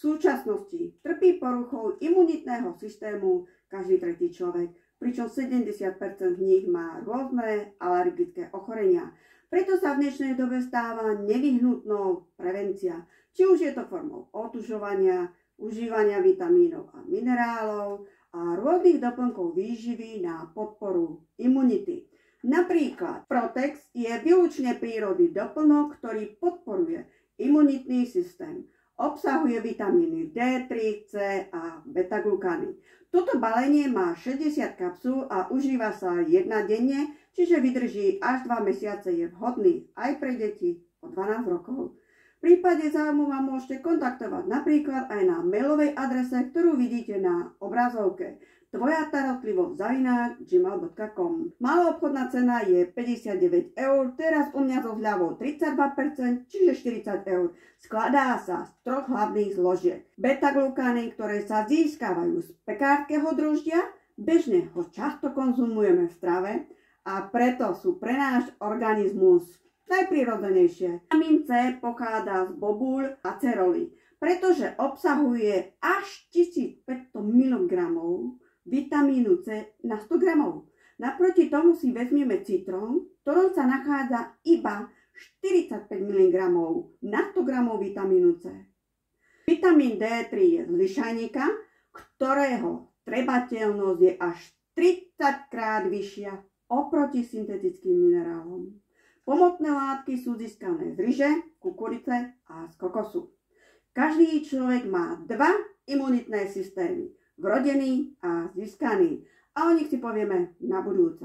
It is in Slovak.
súčasnosti trpí poruchou imunitného systému každý tretí človek, pričom 70% z nich má rôzne alergické ochorenia. Preto sa v dnešnej dobe stáva nevyhnutnou prevencia, či už je to formou otužovania, užívania vitamínov a minerálov a rôznych doplnkov výživy na podporu imunity. Napríklad Protex je výlučne prírodný doplnok, ktorý podporuje imunitný systém. Obsahuje vitamíny D3, C a beta-glukány. Toto balenie má 60 kapsúl a užíva sa jedna denne, čiže vydrží až 2 mesiace. Je vhodný aj pre deti od 12 rokov. V prípade záujmu vám môžete kontaktovať napríklad aj na mailovej adrese, ktorú vidíte na obrazovke tvojastarotlivosť@gmail.com. Maloobchodná cena je 59 €, teraz u mňa so zľavou 32%, čiže 40 €. Skladá sa z 3 hlavných zložiek. Beta-glukány, ktoré sa získavajú z pekárskeho droždia, bežne ho často konzumujeme v strave a preto sú pre náš organizmus najprirodzenejšie. Vitamín C pochádza z bobúľ a ceroly, pretože obsahuje až 1500 mg vitamínu C na 100 gramov. Naproti tomu si vezmeme citrón, v ktorom sa nachádza iba 45 mg na 100 gramov vitamínu C. Vitamín D3 je z lišajníka, ktorého trebateľnosť je až 30 krát vyššia oproti syntetickým minerálom. Pomocné látky sú získané z ryže, kukurice a z kokosu. Každý človek má 2 imunitné systémy, vrodený a získaný. A o nich si povieme na budúce.